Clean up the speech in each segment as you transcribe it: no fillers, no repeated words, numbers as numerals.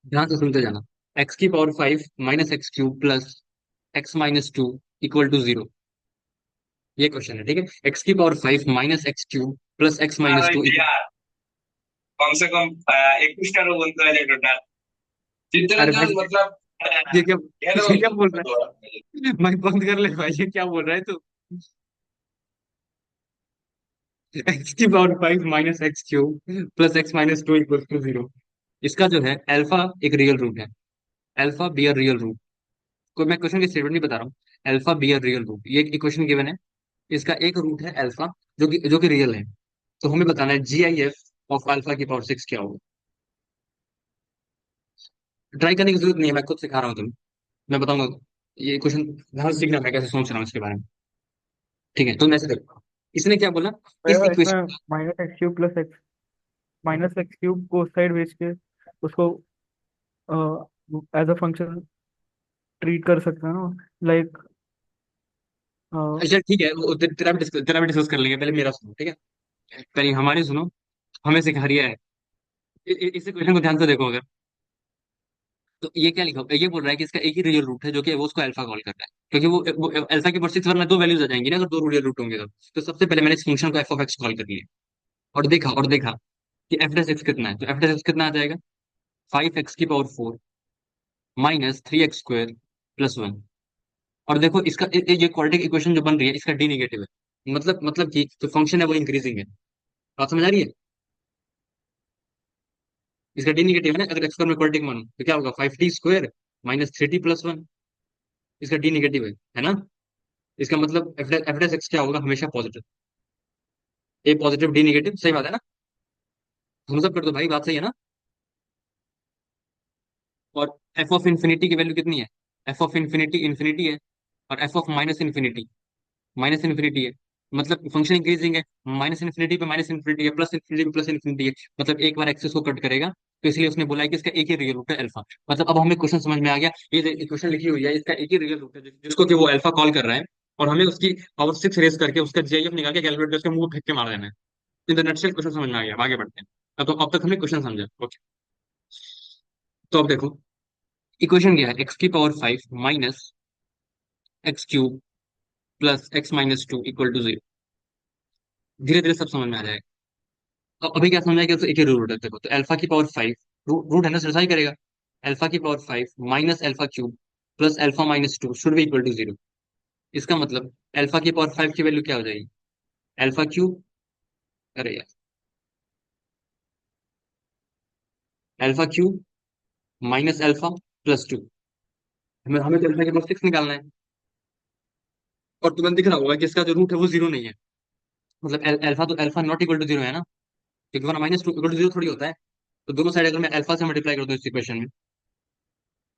ध्यान से सुनते जाना। x⁵ minus x³ plus x−2 equal to 0। ये क्वेश्चन है, ठीक है। x⁵ minus x³ plus x यार माइनस टू भाई यार, कम से कम 21টা রো বলতে হয় টোটাল। अरे চিত্তরঞ্জন भाई, मतलब ये क्या हेलो ये क्या বন্ধু। बोल रहा है? मैं बंद कर ले भाई, ये क्या बोल रहा है तू? x⁵ minus x³ plus x−2 equal to 0। इसका जो है अल्फा एक रियल रूट है। Alpha be a real root. कोई मैं क्वेश्चन की स्टेटमेंट नहीं बता रहा हूँ। Alpha be a real root, ये इक्वेशन गिवन है। इसका एक रूट है अल्फा, जो कि रियल है। तो हमें बताना है GIF ऑफ अल्फा की पावर 6 क्या होगा। ट्राई करने की जरूरत नहीं है, मैं खुद सिखा रहा हूँ तुम्हें। मैं बताऊंगा। ये क्वेश्चन ध्यान से सीखना, मैं कैसे सोच रहा हूँ इसके बारे में। ठीक है, तो मैं ऐसे देखो। इसने क्या बोला? इस भैया इसमें equation -x³ plus x -x³ को साइड भेज के उसको एज अ फंक्शन ट्रीट कर सकते हैं ना, लाइक। अच्छा ठीक है, तेरा भी डिस्कस कर लेंगे, पहले मेरा सुनो, ठीक है। पहले हमारी सुनो। हमें सिखा रिया है। इस क्वेश्चन को ध्यान से देखो अगर। तो ये क्या लिखा ये बोल रहा है कि इसका एक ही रियल रूट है, जो कि वो उसको अल्फा कॉल कर रहा है, क्योंकि वो अल्फा की पावर 6 वरना दो वैल्यूज आ जाएंगी ना, अगर दो रियल रूट होंगे तो सबसे पहले मैंने इस फंक्शन को f(x) कॉल कर लिया। और देखा कि f(x) कितना है, तो f(x) कितना आ जाएगा? 5x⁴ minus 3x² plus 1। और देखो इसका ये क्वाड्रेटिक इक्वेशन जो बन रही है, इसका डी नेगेटिव है। मतलब कि जो फंक्शन है वो इंक्रीजिंग है। बात समझ आ रही है? इसका डी नेगेटिव है ना, अगर x² में क्वाड्रेटिक मानो तो क्या होगा? 5t² minus 3t plus 1। इसका डी नेगेटिव है ना। इसका मतलब f(x) क्या होगा? हमेशा पॉजिटिव। ए पॉजिटिव डी नेगेटिव, सही बात है ना? थम्स अप कर दो भाई, बात सही है ना? और एफ ऑफ इन्फिनिटी की वैल्यू कितनी है? एफ ऑफ इन्फिनिटी इन्फिनिटी है। और एफ ऑफ माइनस इन्फिनिटी है। मतलब फंक्शन इंक्रीजिंग है। माइनस इन्फिनिटी पे माइनस इन्फिनिटी है, प्लस इन्फिनिटी पे प्लस इन्फिनिटी है। मतलब एक बार एक्सेस को कट करेगा। तो इसलिए उसने बोला है कि इसका एक ही रियल रूट है अल्फा। मतलब अब हमें क्वेश्चन समझ में आ गया। ये इक्वेशन लिखी हुई है, इसका एक ही रियल रूट है, जिसको कि वो अल्फा कॉल कर रहा है। और हमें उसकी पावर 6 रेस करके उसका GIF निकाल के कैलकुलेटर के मुंह पे फेंक के मार देना है। इन द नटशेल क्वेश्चन समझ में आ गया, अब आगे बढ़ते हैं। अब तक हमने क्वेश्चन समझा, ओके। तो अब देखो, इक्वेशन क्या है? x⁵ minus x³ plus x−2 equal to 0। धीरे धीरे सब समझ में आ जाएगा। तो अभी क्या समझ आएगा? तो एक ही रूट है, देखो तो α⁵ रूट है ना, सिर्फ ही करेगा। α⁵ minus α³ plus α−2 should be equal to 0। इसका मतलब α⁵ की वैल्यू क्या हो जाएगी? α³ अरे यार, α³ माइनस α+2। हमें हमें तो α⁵ निकालना है। और तुम्हें दिख रहा होगा कि इसका जो रूट है वो 0 नहीं है। मतलब अल्फा नॉट इक्वल टू 0 है ना, क्योंकि वरना -2 इक्वल टू 0 थोड़ी होता है। तो दोनों साइड अगर मैं अल्फा से मल्टीप्लाई कर दूं इस इक्वेशन में,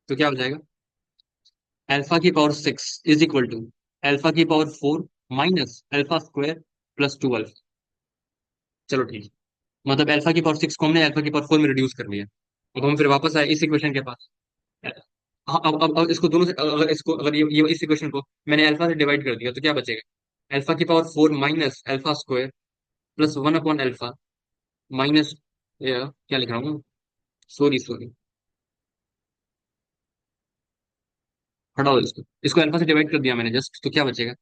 तो क्या हो जाएगा? α⁵ is equal to α⁴ minus α² plus 2 alpha. चलो ठीक है। मतलब α⁵ को हमने α⁴ में रिड्यूस कर लिया। अब हम फिर वापस आए इस इक्वेशन के पास। हाँ, अब इसको दोनों से, अगर ये इस इक्वेशन को मैंने अल्फा से डिवाइड कर दिया तो क्या बचेगा? α⁴ माइनस α² प्लस 1/अल्फा माइनस, क्या लिख रहा हूँ? सॉरी सॉरी, हटाओ इसको। इसको अल्फा से डिवाइड कर दिया मैंने जस्ट, तो क्या बचेगा?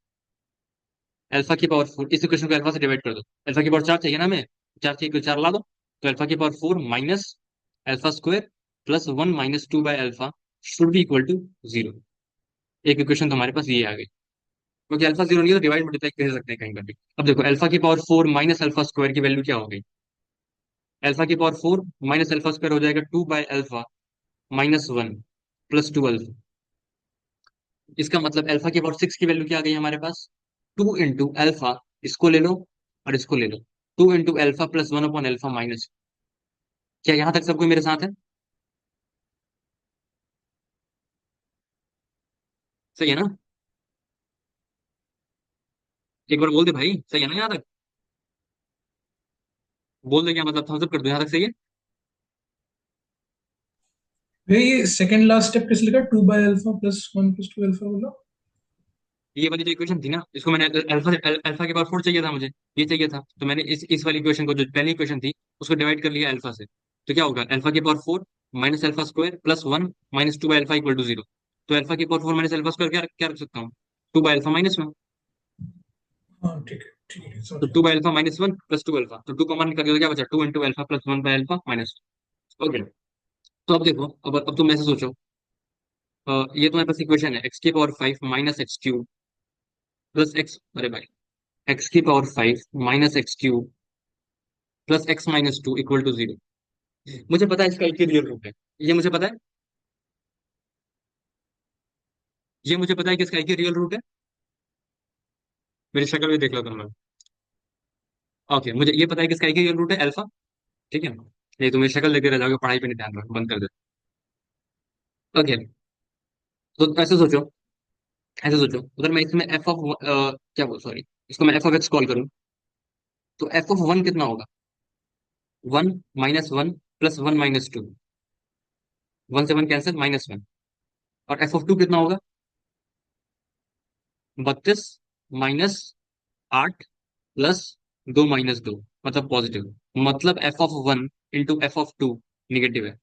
α⁴ इस इक्वेशन को अल्फा से डिवाइड कर दो। α⁴ 4 चाहिए ना हमें। 4 चाहिए तो 4 ला दो। तो α⁴ माइनस α² प्लस 1 - 2/अल्फा शुड बी इक्वल टू 0। एक इक्वेशन तो हमारे पास ये आ गई। क्योंकि अल्फा 0 नहीं है तो डिवाइड मल्टीप्लाई कर सकते हैं कहीं पर भी। अब देखो α⁴ माइनस α² की वैल्यू क्या हो गई? α⁴ माइनस α² हो जाएगा 2/अल्फा -1 प्लस 2 अल्फा। इसका मतलब α⁵ की वैल्यू क्या आ गई हमारे पास? 2 × अल्फा। इसको ले लो और इसको ले लो। 2 × अल्फा प्लस 1/अल्फा माइनस। क्या यहां तक सब कोई मेरे साथ है? सही है ना? एक बार बोल दे भाई, सही है ना यहां तक? बोल दे, क्या मतलब थम्स अप कर दो, यहां तक सही है? भैया ये सेकंड लास्ट स्टेप किस लिखा, 2/α+1+2 अल्फा बोला? ये वाली जो इक्वेशन थी ना, इसको मैंने अल्फा के पावर 4 चाहिए था मुझे। ये चाहिए था, तो मैंने इस वाली इक्वेशन को, जो पहली इक्वेशन थी, उसको डिवाइड कर लिया अल्फा से। तो क्या होगा? α⁵ 4 minus alpha square plus one minus two by alpha equal to zero. तो अल्फा की power four minus alpha square क्या क्या रख सकता हूँ? Two by alpha minus one. हाँ ठीक है समझ तो गया। Two by alpha minus one plus two alpha, तो टू कॉमन निकल गया, तो क्या बचा? Two into alpha plus one by alpha minus. Okay. तो अब देखो, अब तुम ऐसे सोचो, ये तुम्हारे पास इक्वेशन है, एक्स की power five minus x cube plus x, अरे भाई, एक्स की power five minus x cube plus x minus two equal to zero. मुझे पता है इसका एक ही रियल रूट है, ये मुझे पता है, ये मुझे पता है कि इसका एक ही रियल रूट है। मेरी शक्ल भी देख लो तुम लोग। ओके, मुझे ये पता है कि इसका एक ही रियल रूट है, अल्फा। ठीक है, नहीं तो मेरी शक्ल देखे रह जाओगे, पढ़ाई पे नहीं ध्यान रखो, बंद कर दे। ओके, तो ऐसे सोचो अगर मैं इसमें एफ ऑफ क्या बोल, सॉरी, इसको मैं एफ ऑफ एक्स कॉल करूं, तो एफ ऑफ वन कितना होगा? One minus one plus one minus to, one से वन कैंसिल, माइनस वन। और एफ ऑफ टू कितना होगा? 32 माइनस आठ प्लस दो माइनस दो, मतलब पॉजिटिव। मतलब f of one into F of two negative है,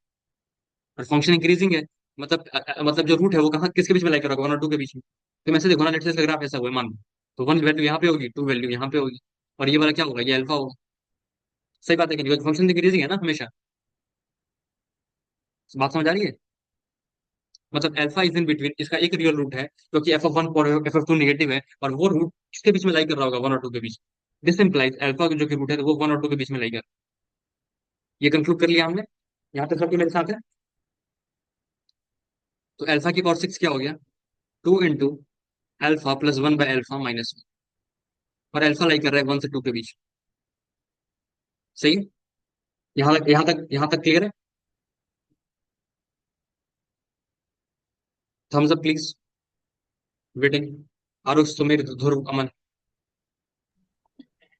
और फंक्शन इंक्रीजिंग है। मतलब मतलब जो रूट है वो कहाँ, किसके बीच में लाई कर रखा, वन और टू के बीच में। तो मैं ऐसे देखो ना, लेट्स से ग्राफ ऐसा हुआ है, मान लो, तो वन वैल्यू यहाँ पे होगी, टू वैल्यू यहाँ पे होगी, और ये वाला क्या होगा? ये अल्फा होगा। सही बात है कि नहीं? फंक्शन इंक्रीजिंग है ना हमेशा। बात समझ आ रही है? मतलब अल्फा इज इन बिटवीन, इसका एक रियल रूट है, क्योंकि एफ ऑफ वन और एफ ऑफ टू निगेटिव है, और वो रूट किसके बीच में लाई कर रहा होगा? वन और टू के बीच। दिस इंप्लाइज अल्फा जो कि रूट है, तो वो वन और टू के बीच में लाई कर। ये कंक्लूड कर लिया हमने, यहाँ तक सबके मेरे साथ है। तो अल्फा की पावर सिक्स क्या हो गया? To into alpha plus one by alpha minus one. और अल्फा लाई कर रहा है वन से टू के बीच। सही है? यहाँ तक क्लियर है? Thumbs up please. Waiting. Aarush, Sumeer, Dhruv, Aman.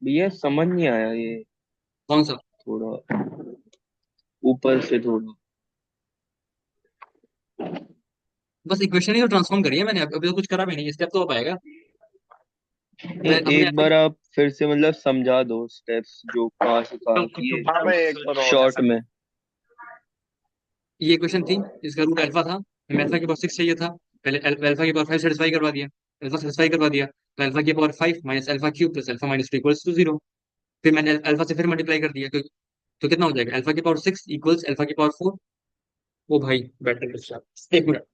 भैया समझ नहीं आया ये, कौन सा? थोड़ा ऊपर से थोड़ा। बस इक्वेशन ही तो ट्रांसफॉर्म करी है मैंने, अभी तो कुछ करा भी नहीं, स्टेप तो अब आएगा। नहीं, हमने एक बार आप फिर से मतलब समझा दो स्टेप्स जो कहाँ से कहाँ किए हाँ भाई एक बार और शॉर्ट में। ये क्वेश्चन थी, इसका रूट अल्फा था, हमें अल्फा की पावर सिक्स चाहिए था। पहले अल्फा की पावर फाइव सेटिस्फाई करवा दिया, अल्फा सेटिस्फाई करवा दिया, तो अल्फा की power five minus alpha cube plus alpha minus two equals to zero. फिर मैंने अल्फा से फिर मल्टीप्लाई कर दिया, तो कितना हो जाएगा? अल्फा की पावर सिक्स इक्वल्स अल्फा की पावर फोर। ओ भाई, बैटर डिस्टर्ब, एक मिनट।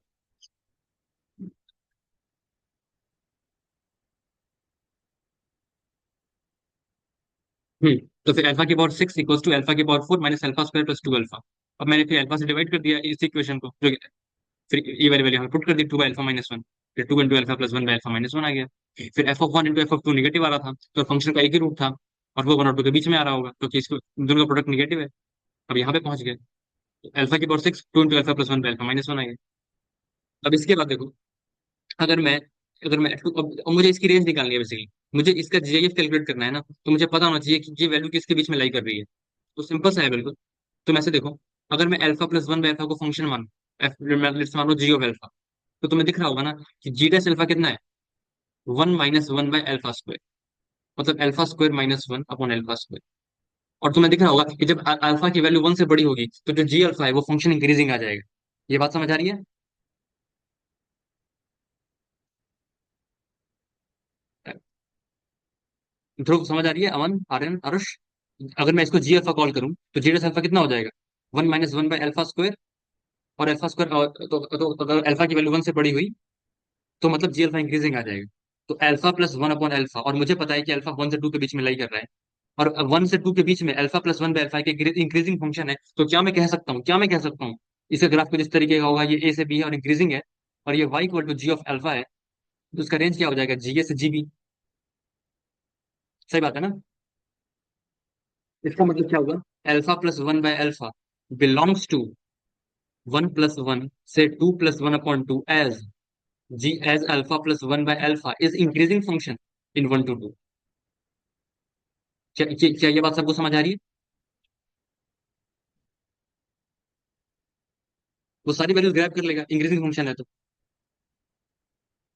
हम्म तो फिर अल्फा की power six equals to alpha की power four minus alpha square plus two alpha. अब मैंने फिर अल्फा से डिवाइड कर दिया इस इक्वेशन को, जो फिर ये वाली वैल्यू यहाँ पुट कर दी, two by alpha minus one. फिर two into alpha plus one by alpha minus one आ गया। फिर F of one into F of two negative आ रहा था, तो फंक्शन का एक ही रूट था, और वो वन और टू के बीच में आ रहा होगा, क्योंकि इसको दोनों का प्रोडक्ट निगेटिव है। अब यहाँ पे पहुंच गए, अल्फा की power six, two into alpha plus one by alpha minus one आ गया। अब इसके बाद देखो, अगर मैं अगर मैं अब मुझे इसकी रेंज निकालनी है बेसिकली, मुझे इसका जीआईएफ कैलकुलेट करना है ना, तो मुझे पता होना चाहिए कि ये वैल्यू किसके बीच में लाई कर रही है। तो सिंपल सा है बिल्कुल। तो मैं से देखो, अगर मैं alpha plus one by alpha को फंक्शन मानूं, लेट्स मान लो जी ऑफ अल्फा, तो तुम्हें दिख रहा होगा ना कि जी डैश अल्फा कितना है? One minus one by alpha square, मतलब alpha square minus one upon alpha square. और तुम्हें दिख रहा होगा कि जब अल्फा की वैल्यू वन से बड़ी होगी, तो जो जी अल्फा है वो फंक्शन इंक्रीजिंग आ जाएगा। ये बात समझ आ रही है? ध्रुव, समझ आ रही है? अमन, आर्यन, आरुष। अगर मैं इसको जी अल्फा कॉल करूं, तो जी अल्फा कितना हो जाएगा? One minus one by alpha square, और अल्फा स्क्वायर, तो अगर अल्फा की वैल्यू वन से बड़ी हुई, तो मतलब जी अल्फा इंक्रीजिंग आ जाएगा। तो alpha plus one upon alpha, और मुझे पता है कि अल्फा वन से टू के बीच में लाई कर रहा है, और वन से टू के बीच में alpha plus one by alpha के इंक्रीजिंग फंक्शन है, तो क्या मैं कह सकता हूँ इसका ग्राफ कुछ इस तरीके का होगा, ये ए से बी है और इंक्रीजिंग है, और ये y equal to g of alpha है, तो उसका रेंज क्या हो जाएगा? जी ए से जी बी। सही बात है ना? इसका मतलब क्या होगा? Alpha plus one by alpha belongs to one plus one से two plus one upon two, as G as alpha plus one by alpha is increasing function in one to two. क्या ये बात सबको समझ आ रही है? वो सारी वैल्यूज ग्रैब कर लेगा, इंक्रीजिंग फंक्शन है तो।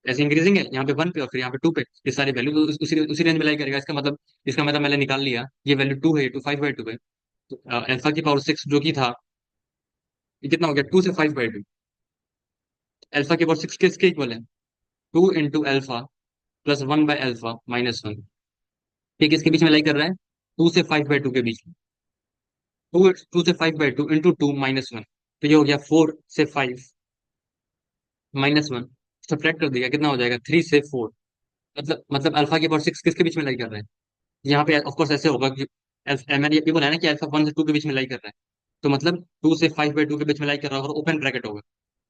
ऐसे इंक्रीजिंग है यहाँ पे वन पे और फिर यहाँ पे टू पे, ये सारी वैल्यू तो उसी उसी रेंज में लाई करेगा। इसका मतलब मैंने निकाल लिया, ये वैल्यू टू है, टू फाइव बाई टू है। तो अल्फा की पावर सिक्स जो की था, ये कितना हो गया, 2 से 5/2। अल्फा की पावर 6 किसके इक्वल है, 2 इंटू अल्फा प्लस 1/अल्फा-1। ये किसके बीच में लाई कर रहा है, 2 से 5/2 के बीच में। 2 से 5/2 इंटू 2 - 1, तो ये हो गया 4 से 5 - 1। सब्ट्रैक्ट कर दिया, कितना हो जाएगा, 3 से 4। मतलब अल्फा की पावर 6 किसके बीच में लाई कर रहा है, यहाँ पे ऑफ कोर्स ऐसे होगा कि मैंने ये भी बोला है ना कि अल्फा 1 से 2 के बीच में लाई कर रहा है, तो मतलब 2 से 5/2 के बीच में लाई कर रहा होगा, ओपन ब्रैकेट होगा।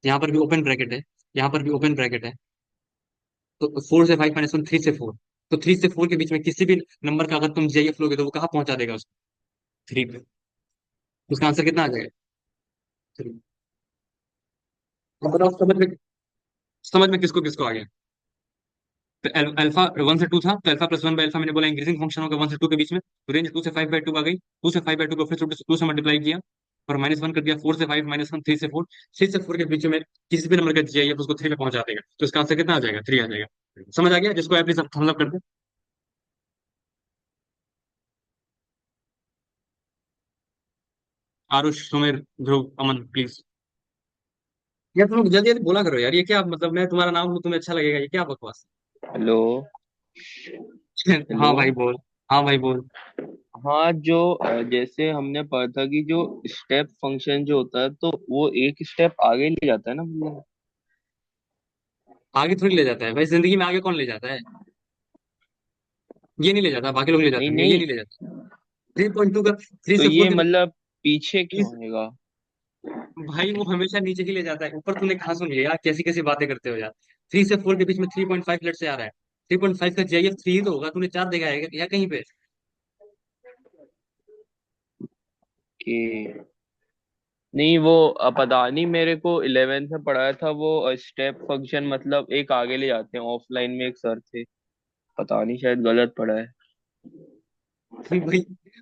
यहाँ पर भी ओपन ब्रैकेट है, यहाँ पर भी ओपन ब्रैकेट है। तो 4 से 5 - 1, 3 से 4। तो 3 से 4 के बीच में किसी भी नंबर का अगर तुम जीआईएफ लोगे तो वो कहाँ पहुंचा देगा उसको, 3 पे। उसका आंसर कितना आ जाएगा, 3। अब बताओ समझ में किसको किसको आ गया। तो अल्फा 1 से 2 था, तो अल्फा+1/अल्फा मैंने बोला इंक्रीजिंग फंक्शन होगा 1 से 2 के बीच में, तो रेंज 2 से 5/2 आ गई। 2 से 5/2 को फिर 2 से मल्टीप्लाई किया और -1 कर दिया। 4 से 5 - 1, 3 से 4। 3 से 4 के बीच में किसी भी नंबर का जीआईएफ उसको 3 पे पहुंचा देगा, तो इसका आंसर कितना आ जाएगा, 3 आ जाएगा। समझ आ गया, जिसको आप सब थम्स अप कर दे। आरुष, सुमेर, ध्रुव, अमन, प्लीज। यार तुम जल्दी जल्दी बोला करो यार, ये क्या मतलब, मैं तुम्हारा नाम लूं तुम्हें अच्छा लगेगा, ये क्या बकवास हेलो। है? हेलो। हाँ भाई बोल। हाँ भाई बोल। हाँ, जो जैसे हमने पढ़ा था कि जो स्टेप फंक्शन जो होता है तो वो एक स्टेप आगे ले जाता है ना, मतलब। आगे थोड़ी ले जाता है भाई, जिंदगी में आगे कौन ले जाता है, ये नहीं ले जाता, बाकी लोग ले नहीं जाते हैं, ये नहीं, नहीं ले जाता। 3.2 का, थ्री तो से फोर ये के मतलब पीछे क्यों बीच- आएगा? भाई वो हमेशा नीचे ही ले जाता है, ऊपर तूने कहाँ सुन लिया यार, कैसी कैसी बातें करते हो यार। 3 से 4 के बीच में 3.5 लेट से आ रहा है। 3.5 का जीआईएफ 3 ही तो होगा, तूने 4 देखा है या कहीं पे। कि नहीं, वो पता नहीं, मेरे को 11th में पढ़ाया था वो स्टेप फंक्शन मतलब एक आगे ले जाते हैं, ऑफलाइन में एक सर थे। पता नहीं, शायद गलत पढ़ा है। भाई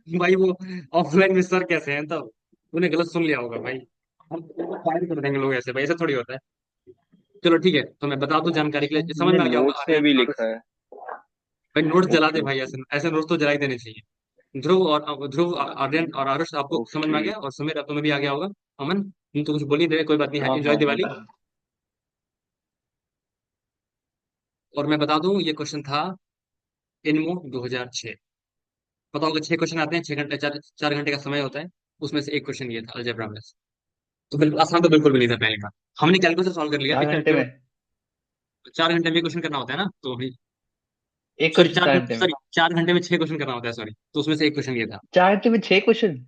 भाई वो ऑफलाइन में सर कैसे हैं तब, तूने गलत सुन लिया होगा भाई। हम फायर कर देंगे लोग ऐसे भाई, ऐसा थोड़ी होता है। चलो ठीक है, तो मैं बता दूं जानकारी के लिए, समझ मैंने में आ गया होगा नोट्स में आर्यन भी आरुष। लिखा है। भाई नोट्स जला ओके दे भाई, ओके। ऐसे ऐसे नोट्स तो जला ही देने चाहिए। ध्रुव, आर्यन और आरुष, आपको समझ में आ ओके। गया, और सुमेर, अब तुम्हें भी आ गया होगा। अमन, तुम तो कुछ बोल नहीं रहे, कोई बात नहीं, हाँ एंजॉय हाँ हाँ। दिवाली। और मैं बता दूं, ये क्वेश्चन था इनमो 2006। पता होगा, 6 क्वेश्चन आते हैं, 6 घंटे, 4 4 घंटे का समय होता है। उसमें से एक क्वेश्चन ये था अलजेब्रा में। तो बिल्कुल आसान तो बिल्कुल भी नहीं था पहले का। हमने कैलकुलस सॉल्व कर लिया, चार एक घंटे केवल में? 4 घंटे में क्वेश्चन करना होता है ना, तो अभी एक सॉरी क्वेश्चन चार 4 घंटे घंटे में? सॉरी 4 घंटे में 6 क्वेश्चन करना होता है, सॉरी, तो उसमें से एक क्वेश्चन ये था। 4 घंटे में 6 क्वेश्चन?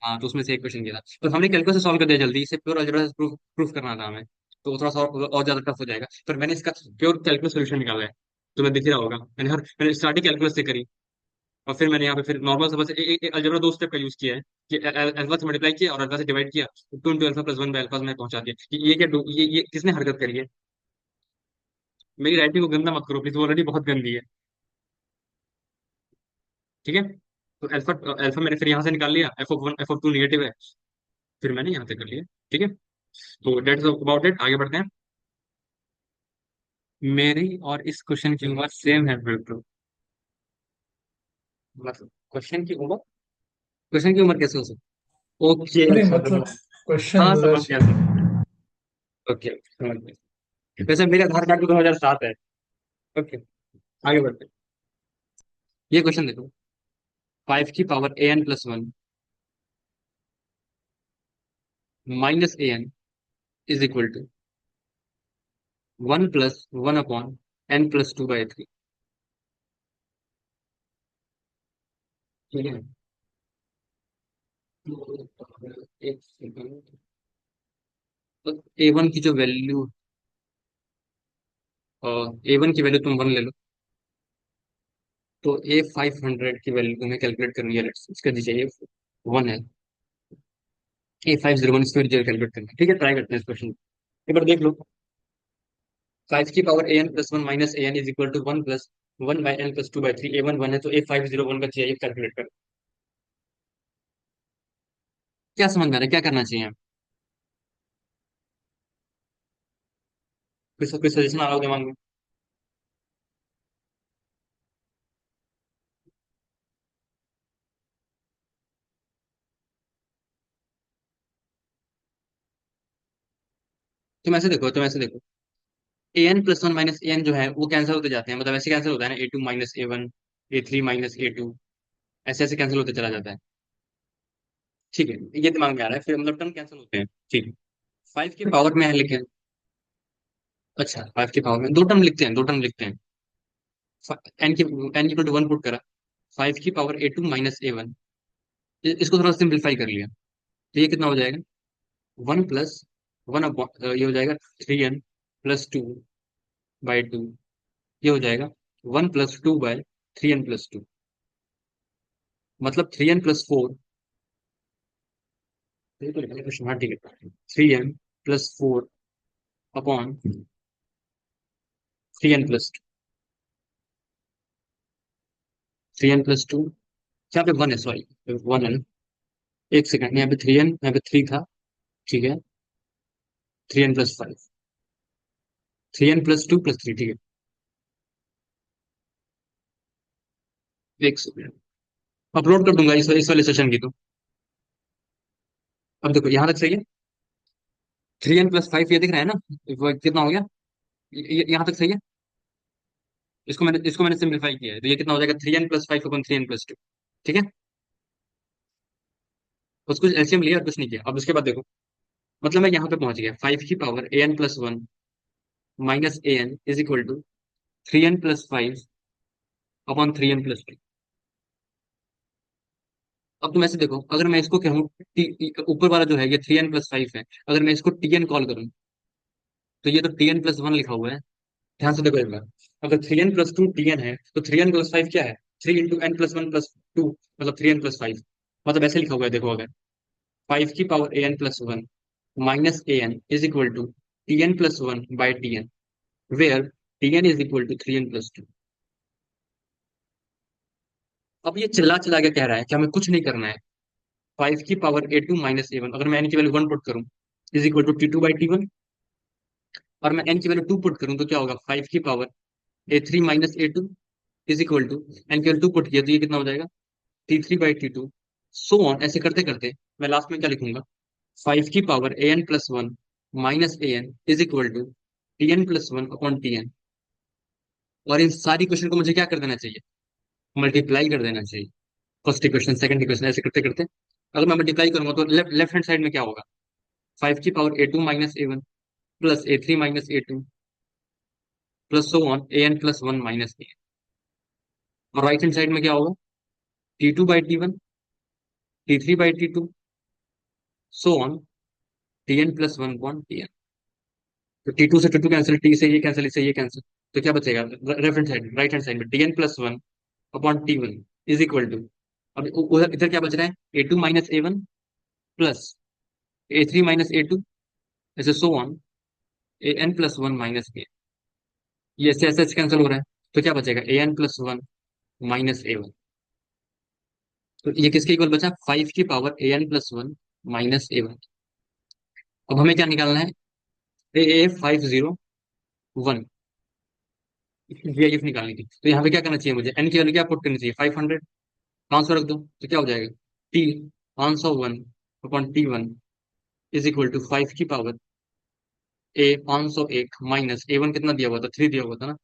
हाँ, तो उसमें से एक क्वेश्चन ये था, तो हमने कैलकुलस से सॉल्व कर दिया जल्दी, इसे प्योर अलजेब्रा से प्रूफ करना था हमें। तो थोड़ा सा और ज्यादा टफ हो जाएगा, पर मैंने इसका प्योर कैलकुलस सोल्यूशन निकाला है। तुम्हें दिख ही रहा होगा, मैंने स्टार्टिंग कैलकुलस से करी, और फिर मैंने यहाँ पे फिर नॉर्मल से बस अलजेब्रा 2 स्टेप का यूज किया है कि अल्फा से मल्टीप्लाई किया और अल्फा से डिवाइड किया, 2 इंटू अल्फा+1/अल्फा में पहुंचा दिया। ये क्या ये किसने हरकत करी है। मेरी राइटिंग को गंदा मत करो प्लीज, वो ऑलरेडी बहुत गंदी है। ठीक है, तो अल्फा अल्फा मैंने फिर यहाँ से निकाल लिया, f(1) f(2) निगेटिव है, फिर मैंने यहाँ से कर लिया। ठीक है, तो डेट्स अबाउट इट, आगे बढ़ते हैं। मेरी और इस क्वेश्चन की उम्र सेम है बिल्कुल। मतलब क्वेश्चन की उम्र कैसे हो सकती, ओके नहीं समझ मतलब गया। क्वेश्चन हाँ समझ गया, 2006। ओके समझ गया। वैसे मेरे आधार कार्ड में 2007 है। ओके, आगे बढ़ते हैं। ये क्वेश्चन देखो, 5 की power an+1 minus an is equal to 1+1/n+2/3। ठीक है, एक सेकंड। तो A1 की जो वैल्यू, A1 की वैल्यू तुम 1 ले लो, तो A500 की वैल्यू तुम्हें कैलकुलेट करनी है, इसका दीजिए 1 है। A501 इसकी वैल्यू कैलकुलेट करनी है, ठीक है, ट्राई करते हैं इस क्वेश्चन। एक बार देख लो, 5 की power an+1 minus an is equal to 1+1/n+2/3। A1 1 है, तो A501 का चाहिए कैलकुलेट कर। क्या समझ में आ रहा है, क्या करना चाहिए, कोई सजेशन आ रहा हो दिमाग में। तुम ऐसे देखो A N plus one minus a N जो है वो कैंसिल होते जाते हैं, मतलब ऐसे कैंसिल होता है ना, A two minus A one, A three minus A two, ऐसे ऐसे कैंसिल होते चला जाता है। ठीक है, ये दिमाग में आ रहा है, फिर मतलब टर्म कैंसिल होते हैं। ठीक है, फाइव की पावर में है लिखे। अच्छा, फाइव की पावर में दो टर्म लिखते हैं, दो टर्म लिखते हैं। एन की n equal to one put करा, फाइव की पावर ए टू माइनस ए वन, इसको थोड़ा सिंप्लीफाई कर लिया, तो ये कितना हो जाएगा, वन प्लस वन अपॉन ये हो जाएगा three n plus two by two, ये हो जाएगा one plus two by three n plus two, मतलब थ्री एन प्लस फोर, ये तो लिखा क्वेश्चन, हाँ ठीक है, three n plus four upon three n plus two, three n plus two, यहाँ पे वन है, सॉरी वन है ना, एक सेकंड, यहाँ पे थ्री एन, यहाँ पे थ्री था, ठीक है, three n plus five, three n plus two plus three, ठीक है, एक सेकंड, अपलोड कर दूंगा इस वाले सेशन की तो। अब देखो यहाँ तक सही है, थ्री एन प्लस फाइव ये दिख रहा है ना, वो कितना हो गया, यहाँ तक सही है, इसको मैंने सिंप्लीफाई किया है, तो ये कितना हो जाएगा, three n plus five upon three n plus to, ठीक है, बस कुछ एलसीएम लिया और कुछ नहीं किया। अब इसके बाद देखो, मतलब मैं यहाँ पे पहुंच गया, फाइव की power a N plus one minus a n is equal to three n plus five upon three n plus two. अब तुम ऐसे देखो, अगर मैं इसको कहूँ, ऊपर वाला जो है ये थ्री एन प्लस फाइव है, अगर मैं इसको टी एन कॉल करूँ, तो ये तो टी एन प्लस वन लिखा हुआ है, ध्यान से देखो एक बार, अगर three n plus two t n है, तो थ्री एन प्लस फाइव क्या है, three into n plus one plus two, मतलब थ्री एन प्लस फाइव, मतलब ऐसे लिखा हुआ है, देखो अगर फाइव की power a N plus one minus a n is equal to t N plus one by t n, where t n is equal to three n plus two. अब ये चिल्ला चिल्ला के कह रहा है कि हमें कुछ नहीं करना है, फाइव की पावर ए टू माइनस ए वन, अगर मैं एन की वैल्यू वन पुट करूं, is equal to t two by T one, और मैं एन की वैल्यू टू पुट करूं तो क्या होगा, फाइव की power a three minus A two is equal to, n की वैल्यू टू पुट किया तो ये कितना हो जाएगा, t three by T two, so on, ऐसे करते करते मैं लास्ट में क्या लिखूंगा, फाइव की power a N plus one minus a n is equal to t N plus one upon T n, और इन सारी क्वेश्चन को मुझे क्या कर देना चाहिए, मल्टीप्लाई कर देना चाहिए, फर्स्ट इक्वेशन सेकंड इक्वेशन ऐसे करते करते, अगर मैं मल्टीप्लाई करूंगा तो लेफ्ट लेफ्ट हैंड साइड में क्या होगा, फाइव की power A two minus A one plus A three minus A two plus so on A N plus one minus A, और राइट हैंड साइड में क्या होगा, T two by T one, T three by T two, so on T N plus one upon T N, तो T two से T two cancel, T से ये cancel, इससे ये कैंसिल, तो क्या बचेगा, left hand side right hand side में T N plus one upon T one is equal to, अब उधर इधर क्या बच रहा है, A two minus A one plus A three minus A two, ऐसे so on A N plus one minus A, ये ऐसे ऐसे कैंसिल हो रहा है, तो क्या बचेगा, A N plus one minus A one, तो ये किसके इक्वल बचा, फाइव की power a N plus one minus A one. अब हमें क्या निकालना है, ए फाइव जीरो वन, वीआईएफ निकालनी थी, तो यहाँ पे क्या करना चाहिए मुझे, एन की वैल्यू क्या पुट करनी चाहिए, 500, 500 रख दो तो क्या हो जाएगा, t 501 upon T one is equal to five की power a 501 minus A one कितना दिया हुआ था, थ्री दिया हुआ था ना,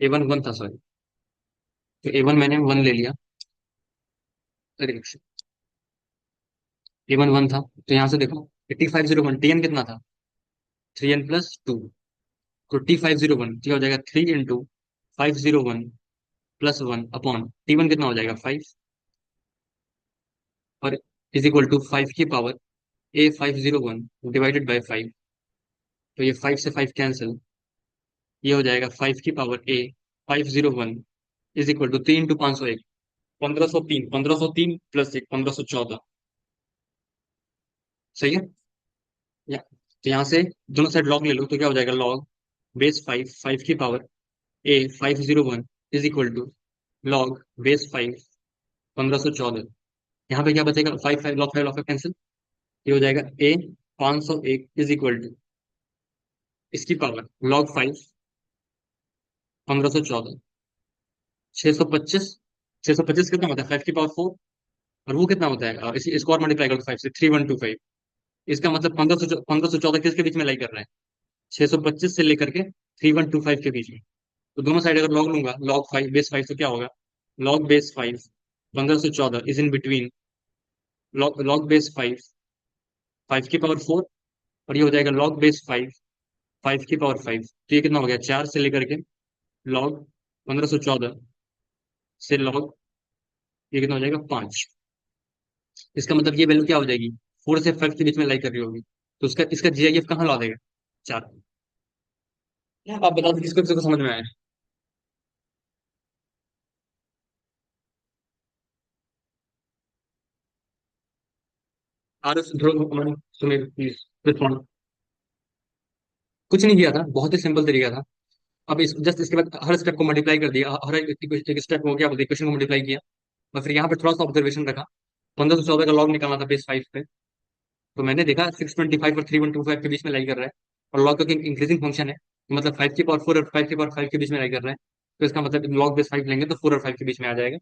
ए वन वन था सॉरी, तो ए वन मैंने वन ले लिया, ए वन वन था, तो यहाँ से देखो 8501 टी एन कितना था, थ्री एन प्लस टू, तो टी फाइव जीरो वन क्या हो जाएगा, three into 501 plus one upon T one कितना हो जाएगा, फाइव, और इज इक्वल टू फाइव की power a five zero one divided by five, तो ये फाइव से फाइव कैंसिल, ये हो जाएगा फाइव की power a five zero one is equal to तीन इंटू पाँच सौ एक, पंद्रह सौ तीन प्लस एक 1514, सही है, या तो यहाँ से दोनों साइड लॉग ले लो तो क्या हो जाएगा, लॉग बेस फाइव, फाइव की power a five zero one is equal to log base five 1514, यहाँ पे क्या बचेगा, फाइव फाइव लॉग कैंसिल, ये हो जाएगा ए 501 इज इक्वल टू इसकी पावर लॉग फाइव 1514, 625, 625 कितना होता है, फाइव की पावर फोर, और वो कितना होता है, इसको और मल्टीप्लाई करो फाइव से, 3125, इसका मतलब 1514 किसके बीच में लाई कर रहा है? 625 से लेकर के 3125 के बीच में। तो दोनों साइड अगर लॉग लूंगा, लॉग 5 बेस 5, तो क्या होगा? Log base 5 1514 is in between log log base 5 5 की पावर 4, और ये हो जाएगा लॉग बेस 5 5 की पावर 5। तो ये कितना हो गया? 4 से लेकर के लॉग 1514 से लॉग, ये कितना हो जाएगा? 5। इसका मतलब ये वैल्यू क्या हो जाएगी? 4 से 5 के बीच में लाई कर रही होगी। तो उसका इसका जीआईएफ कहाँ ला देगा? 4। आप बताओ किसको किसको समझ में आया? R S Dhruv Aman Sunil please respond. कुछ नहीं किया था, बहुत ही सिंपल तरीका था। अब इस जस्ट इसके बाद हर स्टेप को मल्टीप्लाई कर दिया, हर एक स्टेप को क्या बोलते हैं, इक्वेशन को मल्टीप्लाई किया। और फिर यहाँ पे थोड़ा सा ऑब्जर्वेशन रखा। 1514 का लॉग निकालना था बेस 5 पे। तो मैंने देखा 625 और 3125 के बीच में लाई कर रहा है। और लॉग का इंक्रीजिंग फंक्शन है, तो मतलब 5 की पावर 4 और 5 की पावर 5 के बीच में लाई कर रहा है। तो इसका मतलब लॉग बेस 5 लेंगे तो 4 और 5 के बीच में आ जाएगा।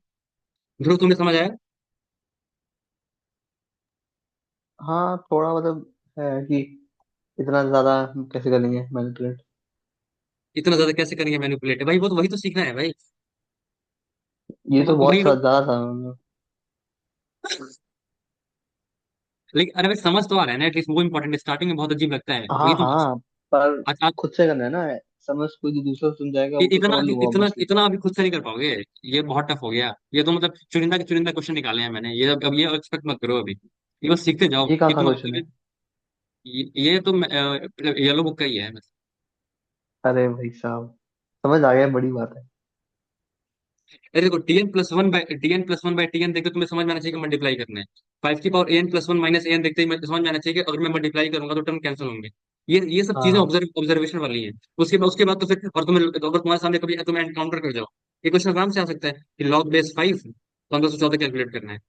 ध्रुव तुम्हें समझ आया? हाँ थोड़ा मतलब है कि इतना ज्यादा हम कैसे करेंगे मैनिपुलेट। इतना ज्यादा कैसे करेंगे मैनिपुलेट? भाई वो तो वही तो सीखना है भाई। ये तो बहुत वही तो। ज्यादा था मतलब। लेकिन अरे भाई समझ तो आ रहा है ना एटलीस्ट, वो इंपॉर्टेंट है। स्टार्टिंग में बहुत अजीब लगता है वही हाँ तो। हाँ, पर अच्छा, खुद से करना है ना। समझ कोई जो दूसरा सुन जाएगा वो तो इतना समझ लूंगा इतना ऑब्वियसली। इतना अभी खुद से नहीं कर पाओगे। ये बहुत टफ हो गया। ये तो मतलब चुनिंदा के चुनिंदा क्वेश्चन निकाले हैं मैंने। ये अब ये एक्सपेक्ट मत करो अभी। ये बस सीखते जाओ। ये कहाँ ये सा तुम क्वेश्चन है? ये तो येलो बुक का ही है। अरे भाई साहब, समझ आ गया, बड़ी बात है। अरे देखो, t N plus one by t n देखते तुम्हें समझ में आना चाहिए कि मल्टीप्लाई करना है। 5 की पावर an+1 माइनस an देखते ही समझ में आना चाहिए कि अगर मैं मल्टीप्लाई करूंगा तो टर्म कैंसिल होंगे। ये सब हाँ चीजें हाँ। ऑब्जर्वेशन वाली हैं। उसके बाद तो फिर, और तुम्हें अगर तुम्हारे सामने कभी तुम्हें एनकाउंटर कर जाओ, ये क्वेश्चन आराम से आ सकता है कि लॉग बेस 5 1514 कैलकुलेट करना है।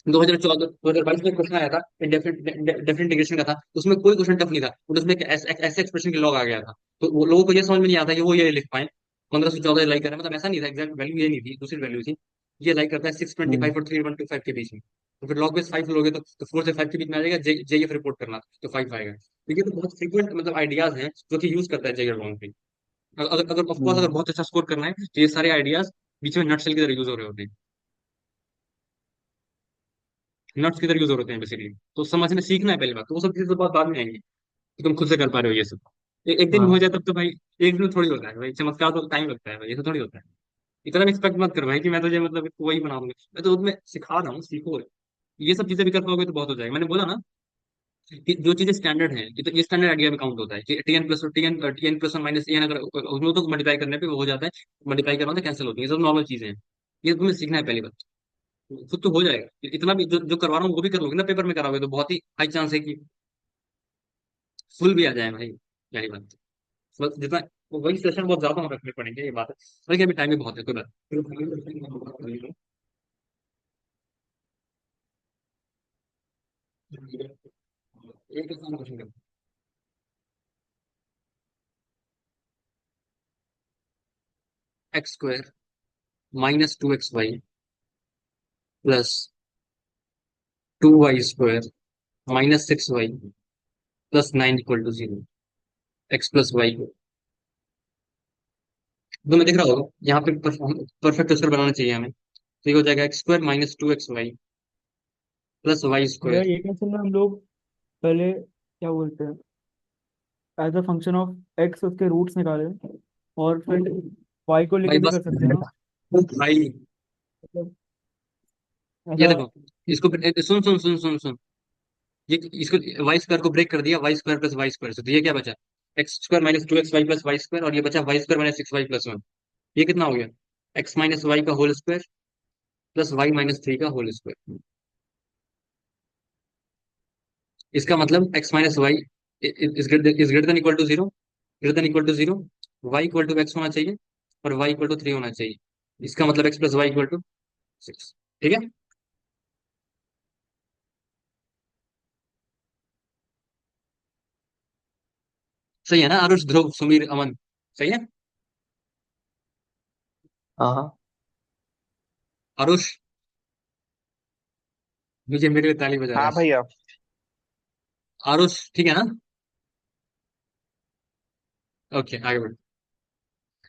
2014 2022 में क्वेश्चन आया था, डेफिनेट इंटीग्रेशन का था। उसमें कोई क्वेश्चन टफ नहीं था, बट उसमें एक ऐसे एक्सप्रेशन की लॉग आ गया था। तो वो लोगों को ये समझ में नहीं आता कि वो ये लिख पाए 1514 लाइक कर रहा है। मतलब ऐसा नहीं था, एग्जैक्ट वैल्यू ये नहीं थी, दूसरी वैल्यू थी। ये लाइक करता है 625 हम्म और 3125 के बीच में। तो फिर लॉग बेस 5 लोगे तो 4 से 5 के बीच में आ जाएगा। जेईएफ रिपोर्ट करना तो 5 आएगा। तो ये तो बहुत फ्रीक्वेंट मतलब आइडियाज हैं जो कि यूज करता है जेईएफ लॉन्ग पे। अगर अगर ऑफ कोर्स अगर हम्म बहुत अच्छा स्कोर करना है तो ये सारे आइडियाज बीच में नटशेल की तरह यूज हो रहे होते हैं। नट्स किधर यूज होते हैं बेसिकली। तो समझने सीखना है पहली बात, तो वो सब चीजें तो बहुत बाद में आएंगी कि तुम खुद से कर पा रहे हो ये सब। एक दिन में हो हाँ। जाए तब तो भाई। एक दिन में थोड़ी होता है भाई चमत्कार, तो टाइम लगता है भाई, ये तो थोड़ी होता है। इतना भी एक्सपेक्ट मत कर भाई कि मैं तुझे मतलब वही बना दूंगा। मैं तो उसमें सिखा रहा हूँ, सीखो। ये सब चीजें भी कर पाओगे तो बहुत हो जाएगा। मैंने बोला ना कि जो चीजें स्टैंडर्ड है, ये तो ये स्टैंडर्ड आइडिया में काउंट होता है कि t N plus one minus n, अगर उसमें तो मल्टीप्लाई करने पे वो हो जाता है। मल्टीप्लाई करना तो कैंसिल होती है, ये सब नॉर्मल चीजें हैं। ये तुम्हें सीखना है पहली बात। खुद तो हो जाएगा। इतना भी जो जो करवा रहा हूँ वो भी कर लोगे ना पेपर में कराओगे तो बहुत ही हाई चांस है कि फुल भी आ जाए भाई। पहली बात तो बस जितना, वो वही सेशन बहुत ज्यादा हम रखने पड़ेंगे, ये बात है। लेकिन अभी टाइम भी बहुत है, कोई बात। एक question, x² -2xy +2y² -6y +9 = 0। x+y को तो मैं दिख रहा होगा यहाँ पे। परफेक्ट स्क्वायर बनाना चाहिए हमें। तो ये हो जाएगा x² -2xy +y²। भैया ये कैसे ना हम लोग पहले क्या बोलते हैं, as a function of x उसके रूट्स निकाले और फिर वाई को भाई लेके भी बस कर सकते हैं ना। भाई, मतलब ये ऐसा देखो, इसको सुन सुन सुन सुन सुन। ये इसको y² को ब्रेक कर दिया, y² +y² से, तो ये क्या बचा? x² -2xy +y², और ये बचा y² -6y +1। ये कितना हो गया? x - y का होल स्क्वायर +y - 3 का होल स्क्वायर। इसका मतलब x - y is greater than equal to 0, greater than equal to 0। y equal to x होना चाहिए और y इक्वल टू 3 होना चाहिए। इसका मतलब x + y = 6। ठीक है? सही है ना आरुष, ध्रुव, सुमीर, अमन? सही है? हाँ हाँ। आरुष, मुझे मेरे लिए ताली बजा रहा हाँ है। भैया। आरुष ठीक है ना? ओके आगे बढ़ो।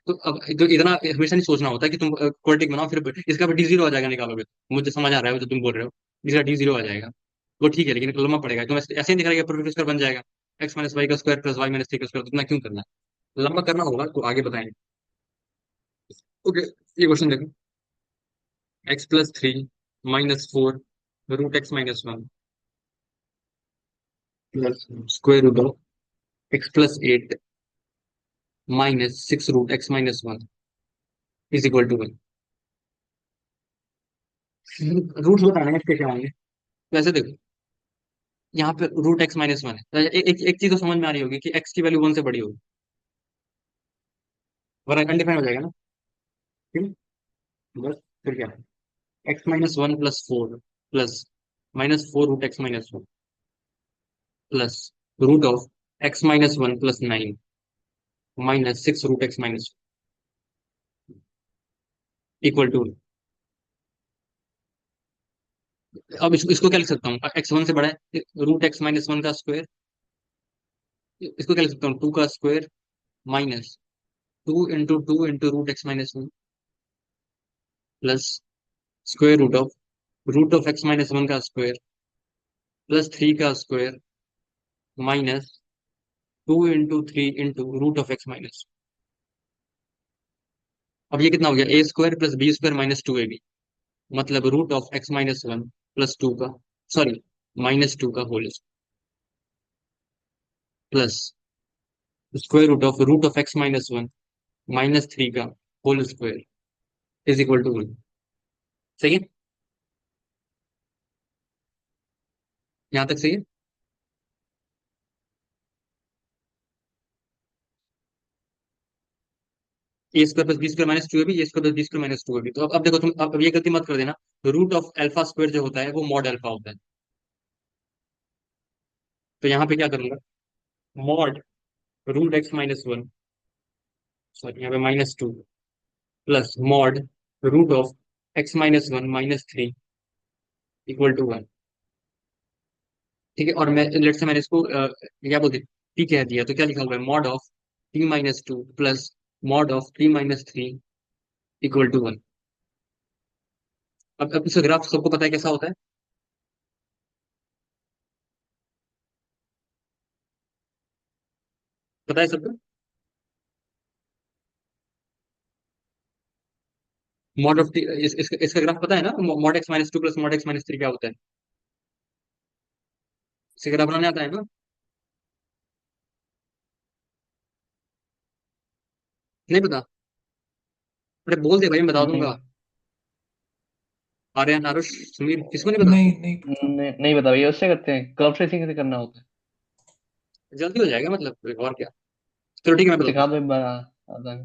तो अब तो इतना हमेशा नहीं सोचना होता कि तुम क्वाड्रेटिक बनाओ फिर इसका डी जीरो आ जाएगा निकालोगे तो। मुझे समझ आ रहा है वो जो तुम बोल रहे हो, इसका डी जीरो आ जाएगा। वो ठीक है, लेकिन लंबा पड़ेगा। तुम ऐसे ही दिख रहा है परफेक्ट स्क्वायर बन जाएगा, एक्स माइनस वाई का square plus y minus three का स्क्वायर। तो इतना क्यों करना है, लंबा करना होगा तो आगे बताएंगे। ओके, ये क्वेश्चन देखो। X plus three minus four root x minus one plus square root of x plus eight minus six root x minus one is equal to one. Root बताना है इसके क्या होंगे। वैसे देखो, यहाँ पे रूट एक्स माइनस वन है तो एक चीज तो समझ में आ रही होगी कि एक्स की वैल्यू वन से बड़ी होगी, वरना अनडिफाइंड हो जाएगा ना। ठीक है? बस फिर क्या, x minus one plus four plus minus four root x minus one plus root of x minus one plus nine minus six root x minus equal to. अब इसको क्या लिख सकता हूँ, एक्स वन से बड़ा है, रूट एक्स माइनस वन का स्क्वायर। इसको क्या लिख सकता हूँ, टू का square minus two into root x minus one plus square root of x minus one का स्क्वायर प्लस थ्री का square minus two into three into root of x minus. अब ये कितना हो गया, A square plus B square minus two A B, मतलब root of x minus one plus two का, sorry, minus two का whole plus square root of x minus one minus three का whole square is equal to one. सही है, यहाँ तक सही है। A square plus B square minus two A B, A square plus B square minus two A B. तो अब देखो तुम, अब ये गलती मत कर देना। रूट ऑफ अल्फा स्क्वायर जो होता है वो मॉड अल्फा होता है। तो यहाँ पे क्या करूंगा, mod root x minus one, sorry यहाँ पे minus two plus mod root of x minus one minus three equal to one. ठीक है, और मैं लेट से मैंने इसको क्या बोलते, टी कह दिया, तो क्या लिखा हुआ है, mod of t minus two plus mod of t minus three equal to one. अब इसका ग्राफ सबको पता है कैसा होता है, पता है सबको। मॉड ऑफ टी इसका ग्राफ पता है ना, mod x minus two plus mod x minus three क्या होता है, इसका ग्राफ बनाने आता है ना। नहीं पता, अरे बोल दे भाई, मैं बता नहीं दूंगा। आर्यन, आरुष, सुमीर, किसको नहीं पता। नहीं पता। नहीं बता भैया, उससे करते हैं, कर्व ट्रेसिंग से करना होता है। जल्दी हो जाएगा मतलब, और क्या। चलो ठीक है, मैं बताता सिखा हूँ। दो एक बार, आता है।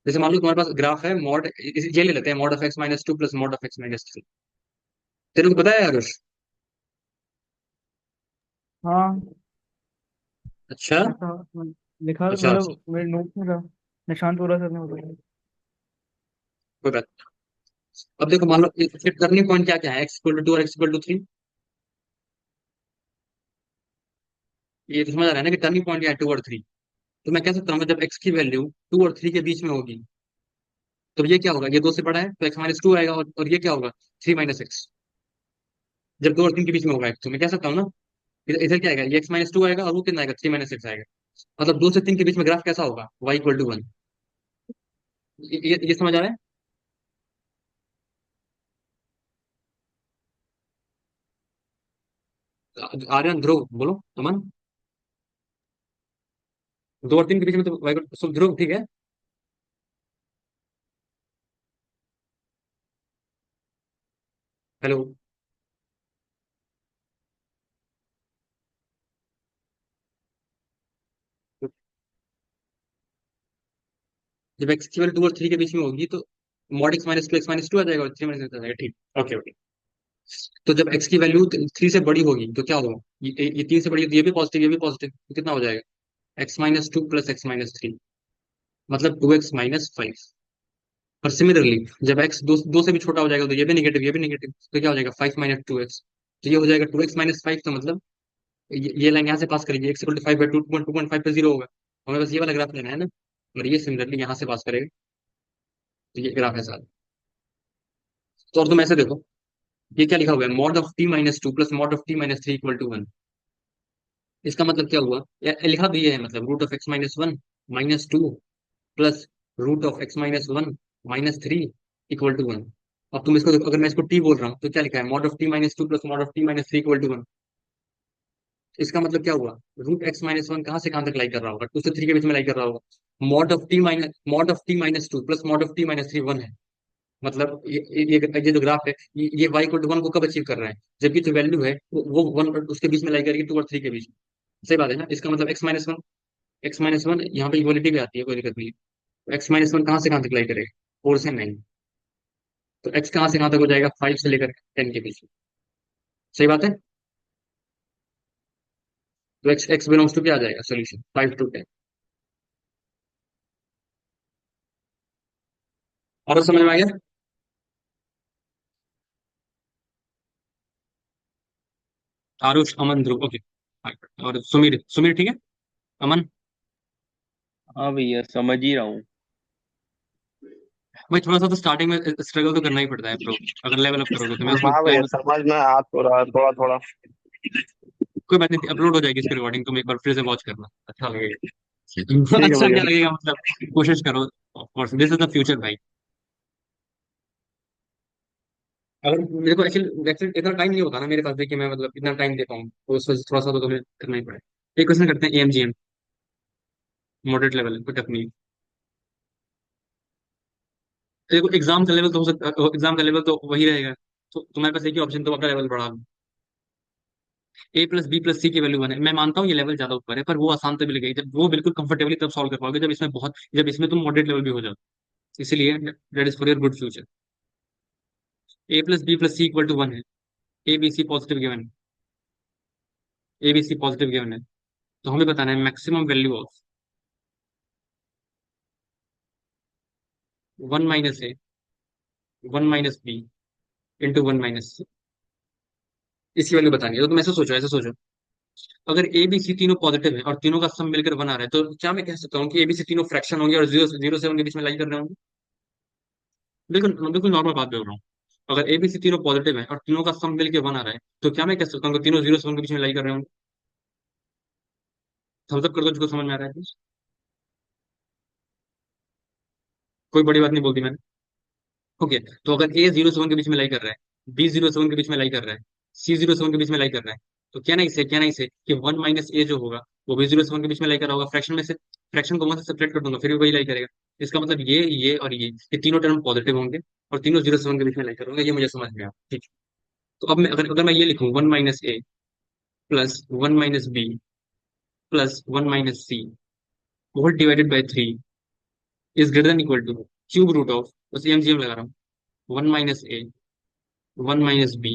जैसे मान लो तुम्हारे पास ग्राफ है, मॉड ये ले लेते हैं, mod of x minus two plus mod of x minus three. तेरे को पता है आरुष? हाँ, अच्छा ऐसा लिखा अच्छा अच्छा, मतलब मेरे नोट में था, निशांत पूरा सर ने बताया। कोई बात नहीं। अब देखो, मान लो फिर टर्निंग पॉइंट क्या क्या है, एक्स इक्वल टू टू और एक्स इक्वल टू थ्री। ये तो समझ आ रहा है ना कि टर्निंग पॉइंट क्या है, टू और थ्री। तो मैं कह सकता हूँ जब एक्स की वैल्यू टू और थ्री के बीच में होगी तो ये क्या होगा, ये दो से बड़ा है तो एक्स माइनस टू आएगा, और ये क्या होगा, थ्री माइनस एक्स। जब दो और तीन के बीच में होगा एक, तो मैं कह सकता हूँ ना, इधर क्या आएगा, ये एक्स माइनस टू आएगा और वो कितना आएगा, थ्री माइनस एक्स आएगा। मतलब दो से तीन के बीच में ग्राफ कैसा होगा, वाई इक्वल टू वन। ये समझ आ रहा है? आर्यन, ध्रुव बोलो, अमन। दो और तीन के बीच में तो वाई, ध्रुव ठीक है। हेलो। जब एक्स की वैल्यू टू और थ्री के बीच में होगी तो मॉड एक्स माइनस टू आ जाएगा और थ्री माइनस एक्स आ जाएगा। ठीक, ओके ओके। तो जब एक्स की वैल्यू थ्री से बड़ी होगी तो क्या होगा, ये तीन से बड़ी है तो ये भी पॉजिटिव, ये भी पॉजिटिव, तो कितना हो जाएगा, x minus two plus x minus three, मतलब टू एक्स माइनस फाइव। और सिमिलरली जब एक्स दो से भी छोटा हो जाएगा तो ये भी निगेटिव, ये भी निगेटिव, तो क्या हो जाएगा, फाइव माइनस टू एक्स। तो ये हो जाएगा टू एक्स माइनस फाइव, तो मतलब ये लाइन यहाँ से पास करेगी, एक्स इक्वल टू 5 बाई 2.5 पे 0 होगा, हमें बस ये वाला ग्राफ लेना है ना, और ये सिमिलरली यहाँ से पास करेगा, तो ये ग्राफ है सारा। तो और तुम ऐसे देखो, ये क्या लिखा हुआ है, mod of t minus two plus mod of t minus three equal to 1। इसका मतलब क्या हुआ, लिखा तो ये है, मतलब root of x minus one minus two plus root of x minus one minus three equal to 1। अब तुम इसको देखो, अगर मैं इसको टी बोल रहा हूँ तो क्या लिखा है, mod of t minus two plus mod of t minus three equal to 1। इसका मतलब क्या हुआ, रूट एक्स माइनस वन कहाँ से कहाँ तक लाई कर रहा होगा, टू से थ्री के बीच में लाई कर रहा होगा। Mod of t minus two plus mod of t minus three 1 है। मतलब ये जो ग्राफ है, ये वाई इक्वल टू 1 को कब अचीव कर रहा है, जबकि जो वैल्यू है वो 1 और उसके बीच में लाई करेगी, 2 और 3 के बीच में। सही बात है ना, इसका मतलब एक्स माइनस वन यहाँ पे इक्वलिटी भी आती है, कोई दिक्कत नहीं है। एक्स माइनस वन कहाँ से कहाँ तक लाई करेगा, 4 से 9। तो एक्स कहाँ से कहाँ तक हो जाएगा, 5 से लेकर 10 के बीच में। सही बात है। तो एक्स एक्स बिलोंग्स टू क्या आ जाएगा सोल्यूशन, 5 to 10। और समझ में आ गया। आरुष, अमन, ध्रुव, ओके। और सुमीर, सुमीर ठीक है। अमन। हाँ भैया समझ ही रहा हूँ। भाई थोड़ा सा तो स्टार्टिंग में स्ट्रगल तो करना ही पड़ता है ब्रो, अगर लेवल अप करोगे तो मैं उसमें हाँ भैया टाइम। समझ में आ तो रहा है थोड़ा थोड़ा। कोई बात नहीं, अपलोड हो जाएगी इसकी रिकॉर्डिंग, तुम एक बार फिर से वॉच करना, अच्छा लगेगा। ठीक है अच्छा भैया। क्या लगेगा मतलब, कोशिश करो। Of course this is the future भाई। अगर मेरे को एक्चुअली एक्चुअली इतना टाइम नहीं होता ना मेरे पास, देखिए मैं मतलब इतना टाइम दे पाऊँ, तो उसमें थोड़ा सा तो तुम्हें करना ही पड़ेगा। एक क्वेश्चन करते हैं, एएमजीएम, मॉडरेट लेवल कोई टेक्निक। देखो एग्जाम का लेवल तो हो सकता, एग्जाम का लेवल तो वही रहेगा, तो तुम्हारे पास एक ही ऑप्शन, तो अपना लेवल बढ़ा लो। ए प्लस बी प्लस सी की वैल्यू 1 है, मैं मानता हूँ ये लेवल ज्यादा ऊपर है, पर वो आसान तभी लगेगी जब वो बिल्कुल कंफर्टेबली तब सॉल्व कर पाओगे, जब इसमें तुम मॉडरेट लेवल भी हो जाओ। इसीलिए that is for your good future. A plus B plus C equal to 1 है, A B C positive given है, A B C positive given है, तो हमें बताना है maximum value of 1 - A 1 - B into 1 - C. इसकी वैल्यू बतानी है, तो तुम ऐसे सोचो, अगर ए बी सी तीनों पॉजिटिव है और तीनों का सम मिलकर 1 आ रहा है, तो क्या मैं कह सकता हूँ कि ए बी सी तीनों फ्रैक्शन होंगे और 0 से 1 के बीच में लाई कर रहे होंगे। बिल्कुल बिल्कुल नॉर्मल बात बोल रहा हूँ। अगर ए बी सी तीनों पॉजिटिव है और तीनों का सम मिलकर 1 आ रहा है, तो क्या मैं कह सकता हूँ कि तीनों 0 से 1 के बीच में लाई कर रहे होंगे। थम्स अप कर दो जिसको समझ में आ रहा है please। कोई बड़ी बात नहीं बोलती मैंने। ओके, तो अगर ए 0 से 1 के बीच में लाई कर रहा है, बी 0 से 1 के बीच में लाई कर रहा है, सी 0 से 1 के बीच में लाई कर रहा है, तो क्या नहीं से कि 1 - ए जो होगा वो भी 0 से 1 के बीच में लाई कर रहा होगा, फ्रैक्शन में से, फ्रैक्शन को 1 से सेपरेट कर दूंगा, फिर भी वही लाई करेगा। इसका मतलब ये और ये तीनों टर्म पॉजिटिव होंगे और तीनों 0 से 1 के बीच में लाई करूंगा, ये मुझे समझ में आया, ठीक है। तो अब मैं अगर अगर मैं ये लिखूं, 1 - A plus 1 - B plus 1 - C whole divided by 3 is greater than equal to cube root of, बस एमजीएम लगा रहा हूँ, 1 - ए 1 - बी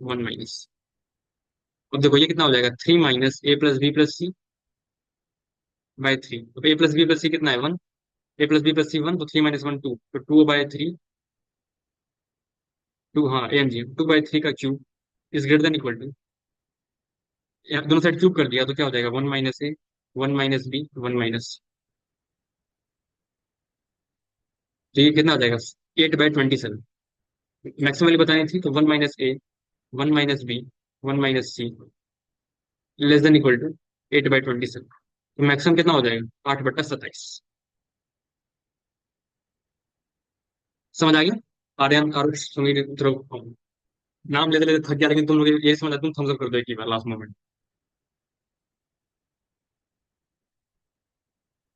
1 - अब देखो ये कितना हो जाएगा, 3 - A plus B plus C by 3। तो A plus B plus C कितना है, 1। A plus B plus C 1, तो 3 - 1 2, तो 2/3। 2, हाँ एमजीएम 2/3 का cube is greater than equal to, दोनों साइड क्यूब कर दिया तो क्या हो जाएगा, 1 - ए 1 - बी 1 - तो ये कितना हो जाएगा, 8/27। मैक्सिमम वैल्यू बतानी थी, तो 1 - ए 1 - b 1 - c less than equal to 8/27। तो मैक्सिमम कितना हो जाएगा, 8/27। समझ आ गया। आर्यन, आरुष, सुमीर, ध्रुव, नाम लेते लेते थक गया, लेकिन तुम लोग ये समझ तुम थम्स अप कर दो एक ही बार लास्ट मोमेंट।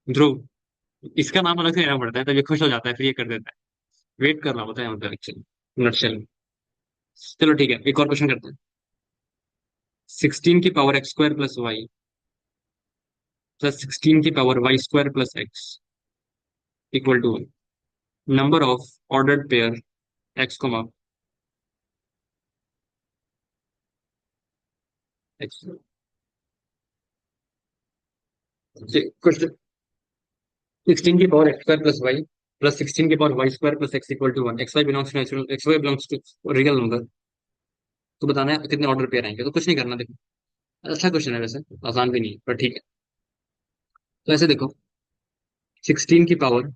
ध्रुव, इसका नाम अलग से लेना पड़ता है, तब ये खुश हो जाता है, फिर ये कर देता है। वेट कर रहा होता है मतलब एक्चुअली नटशेल। चलो ठीक है, एक और क्वेश्चन करते हैं। 16 की power x² plus Y plus 16 की power y² plus x equal to number of ordered pair x comma x. Question, 16 की power x² plus Y plus 16 की power y² plus x equal to 1, x Y belongs to natural, x Y belongs to real number, तो बताना है कितने order pair आएंगे। तो कुछ नहीं करना, देखो अच्छा क्वेश्चन है वैसे, आसान भी नहीं है पर ठीक है। तो ऐसे देखो, 16 की power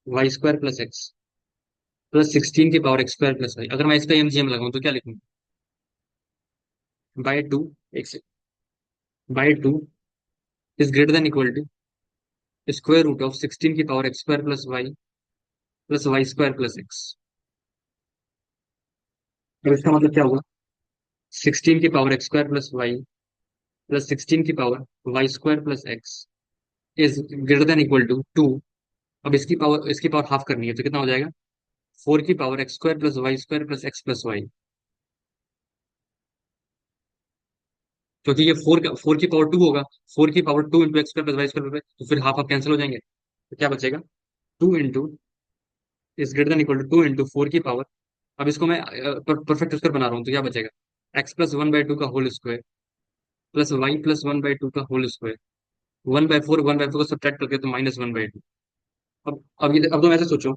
Y square plus x plus 16 की power x square plus y, अगर मैं इस पे एमजीएम लगाऊं तो क्या लिखूं? बाय टू, एक से, by two is greater than equal to square root of 16 की power x square plus Y square plus X. अब इसका मतलब क्या हुआ? 16 की power x square plus Y plus 16 की power Y square plus X is greater than equal to 2। अब इसकी पावर हाफ करनी है तो कितना हो जाएगा? 4 की power x square plus Y square plus x plus y. क्योंकि ये फोर की पावर टू होगा, 4 की power two into x square plus Y square, तो फिर हाफ हाफ कैंसिल हो जाएंगे, तो क्या बचेगा? 2 is greater than equal to 2 into 4 की पावर, अब इसको मैं परफेक्ट स्क्वायर बना रहा हूँ तो क्या बचेगा? एक्स प्लस 1/2 का whole square plus Y plus 1/2 का होल स्क्वायर। 1/4 को सब्ट्रैक्ट करके तो -1/2। अब तुम ऐसे सोचो,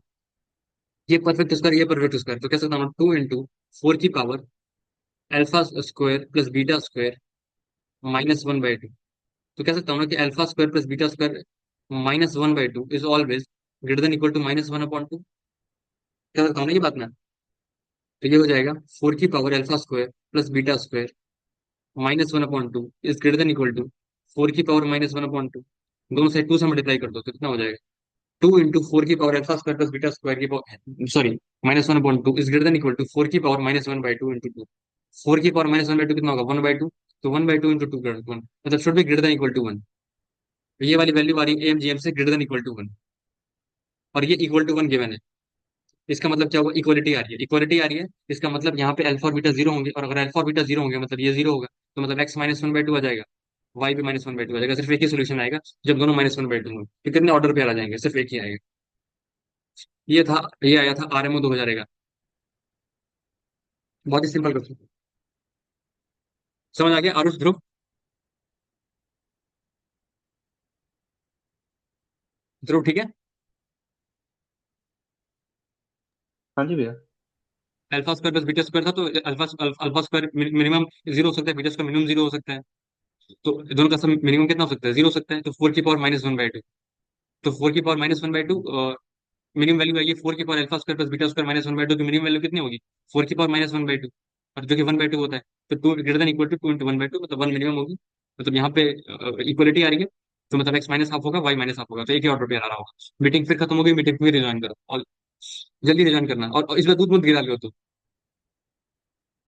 ये परफेक्ट स्क्वायर, तो कह सकता हूँ 2 इंटू 4 की power alpha square plus beta square -1/2। तो कह सकता हूँ ना कि alpha square plus beta square -1/2 is always greater than equal to -1/2। कह सकता हूँ ना ये बात मैं? तो ये हो जाएगा 4 की power alpha square plus beta square -1/2 is greater than equal to 4 की पावर -1/2। दोनों साइड 2 से मल्टीप्लाई कर दो तो कितना हो जाएगा? 2 इंटू 4 की power alpha square plus beta square की power, sorry, -1/2 is greater than equal to 4 की पावर -1/2 इंटू टू। 4 की पावर -1/2 कितना होगा? 1/2। तो 1/2 इंटू टू ग्रेटर 1, मतलब should be greater than equal to 1। तो ये वाली वैल्यू आ रही है एमजीएम से ग्रेटर देन इक्वल टू 1, और ये इक्वल टू 1 गिवन है। इसका मतलब क्या होगा? इक्वालिटी आ रही है, इक्वालिटी आ रही है। इसका मतलब यहाँ पे अल्फा और बीटा जीरो होंगे, और अगर अल्फा और बीटा जीरो होंगे मतलब ये जीरो होगा, तो मतलब एक्स -1/2 आ जाएगा, वाई भी -1/2 आ जाएगा। सिर्फ एक ही सोल्यूशन आएगा जब दोनों -1/2 होंगे। तो कितने ऑर्डर पे आ जाएंगे? सिर्फ एक ही आएगा। ये आया था आरएमओ 2011। बहुत ही सिंपल क्वेश्चन, समझ आ गया आरुष ध्रुव? ध्रुव ठीक है? हाँ जी भैया। Alpha square plus beta square था, तो अल्फा स्क्वायर मिनिमम जीरो हो सकता है, बीटा स्क्वायर मिनिमम जीरो हो सकता है। तो दोनों का सम मिनिमम कितना हो सकता है? जीरो हो सकता है। तो 4 की पावर -1/2, तो 4 की पावर -1/2 मिनिमम वैल्यू आएगी 4 की power alpha square plus beta square -1/2 की मिनिमम वैल्यू कितनी होगी? 4 की पावर -1/2, और जो कि 1/2 होता है। तो 2 greater than equal to 2 into 1/2, मतलब 1 मिनिमम होगी। मतलब यहाँ पे इक्वलिटी आ रही है, तो मतलब एक्स माइनस हाफ होगा, वाई माइनस हाफ होगा, तो एक ही ऑर्डर पे आ रहा होगा। मीटिंग फिर खत्म हो गई, मीटिंग फिर रिज्वाइन करो, और जल्दी रिज्वाइन करना, और इस बार दूध मत गिरा लियो तो।